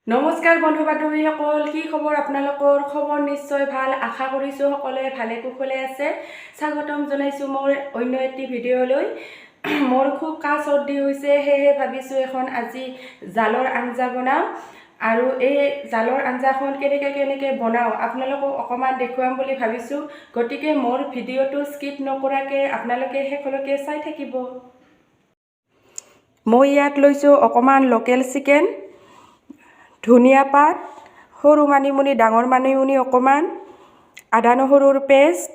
নমস্কাৰ বন্ধু বান্ধৱীসকল, কি খবৰ আপোনালোকৰ? খবৰ নিশ্চয় ভাল, আশা কৰিছোঁ সকলোৱে ভালে কুশলে আছে। স্বাগতম জনাইছোঁ মোৰ অন্য এটি ভিডিঅ'লৈ। মোৰ খুব কাহ চৰ্দি হৈছে, সেয়েহে ভাবিছোঁ এখন আজি জালৰ আঞ্জা বনাওঁ আৰু এই জালৰ আঞ্জাখন কেনেকৈ বনাওঁ আপোনালোকক অকণমান দেখুৱাম বুলি ভাবিছোঁ। গতিকে মোৰ ভিডিঅ'টো স্কিপ নকৰাকৈ আপোনালোকে শেষলৈকে চাই থাকিব। মই ইয়াত লৈছোঁ অকণমান লোকেল চিকেন, ধনিয়া পাত, সৰু মানিমুনি, ডাঙৰ মানিমুনি অকণমান, আদা নহৰুৰ পেষ্ট,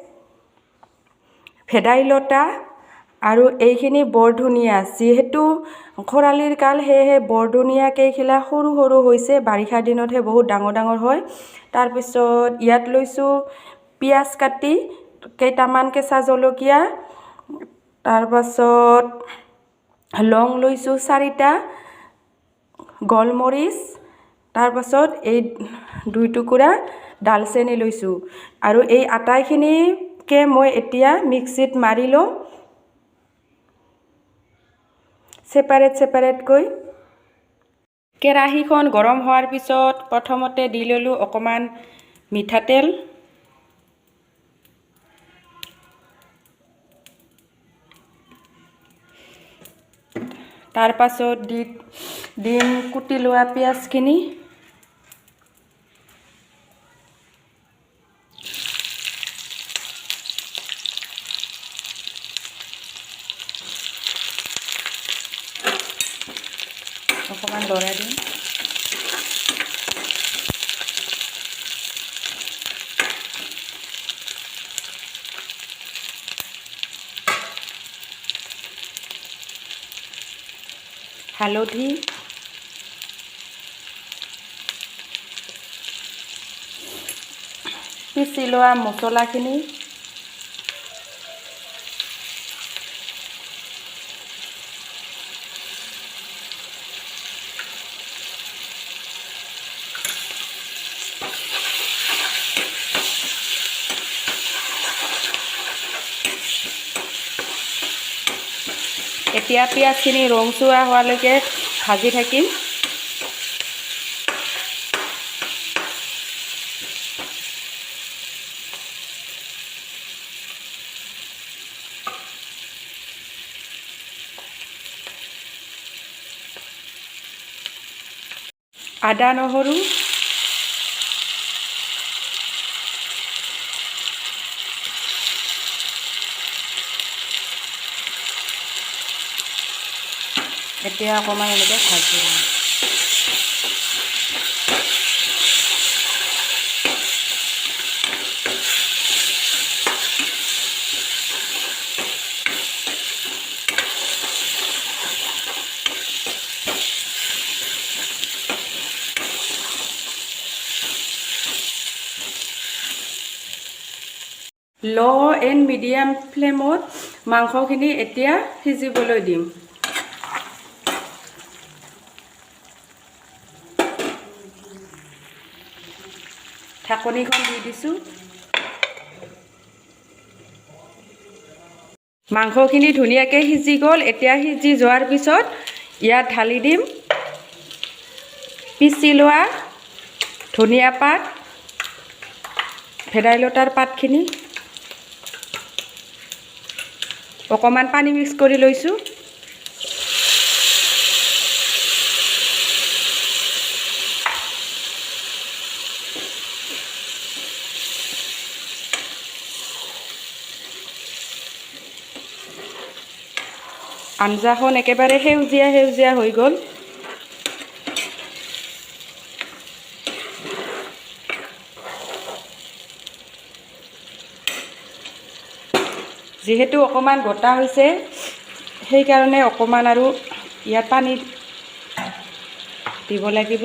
ভেদাইলতা আৰু এইখিনি বৰ ধনিয়া। যিহেতু খৰালিৰ কাল, সেয়েহে বৰ ধনিয়া কেইখিলা সৰু সৰু হৈছে, বাৰিষা দিনতহে বহুত ডাঙৰ ডাঙৰ হয়। তাৰপিছত ইয়াত লৈছোঁ পিঁয়াজ কাটি, কেইটামান কেঁচা জলকীয়া, তাৰপাছত লং লৈছোঁ 4টা, গোলমৰিচ, তাৰপাছত এই 2 টুকুৰা ডালচেনি লৈছোঁ। আৰু এই আটাইখিনিকে মই এতিয়া মিক্সিত মাৰি লওঁ ছেপাৰেটকৈ। কেৰাহীখন গৰম হোৱাৰ পিছত প্ৰথমতে দি ল'লোঁ অকণমান মিঠাতেল, তাৰপাছত দিম কুটি লোৱা পিঁয়াজখিনি, অকণমান লৰাই দিম। হালধি, পিচি লোৱা মছলাখিনি, এতিয়া পিঁয়াজখিনি ৰংচুৱা হোৱালৈকে ভাজি থাকিম। আদা নহৰু, এতিয়া অকণমান এনেকৈ ভাজি লওঁ। ল' এণ্ড মিডিয়াম ফ্লেমত মাংসখিনি এতিয়া সিজিবলৈ দিম। ঢাকনিখন দি দিছোঁ। মাংসখিনি ধুনীয়াকৈ সিজি গ'ল। এতিয়া সিজি যোৱাৰ পিছত ইয়াত ঢালি দিম পিচি লোৱা ধনিয়া পাত, ভেদাইলতাৰ পাতখিনি, অকণমান পানী মিক্স কৰি লৈছোঁ। আঞ্জাখন একেবাৰে সেউজীয়া হৈ গ'ল। যিহেতু অকণমান গোটা হৈছে, সেইকাৰণে অকণমান আৰু ইয়াত পানী দিব লাগিব।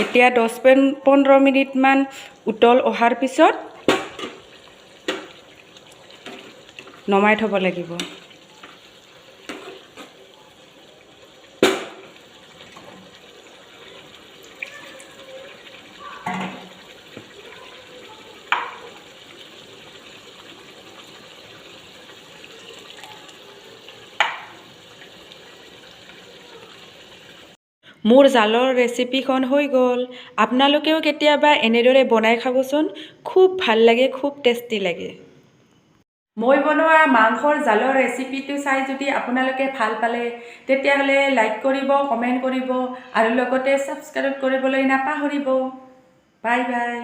এতিয়া 10-15 মিনিটমান উতল অহাৰ পিছত নমাই থ'ব লাগিব। মোৰ জালৰ ৰেচিপিখন হৈ গ'ল। আপোনালোকেও কেতিয়াবা এনেদৰে বনাই খাবচোন, খুব ভাল লাগে, খুব টেষ্টি লাগে। মই বনোৱা মাংসৰ জালৰ ৰেচিপিটো চাই যদি আপোনালোকে ভাল পালে তেতিয়াহ'লে লাইক কৰিব, কমেণ্ট কৰিব আৰু লগতে ছাবস্ক্ৰাইব কৰিবলৈ নাপাহৰিব। Bye bye.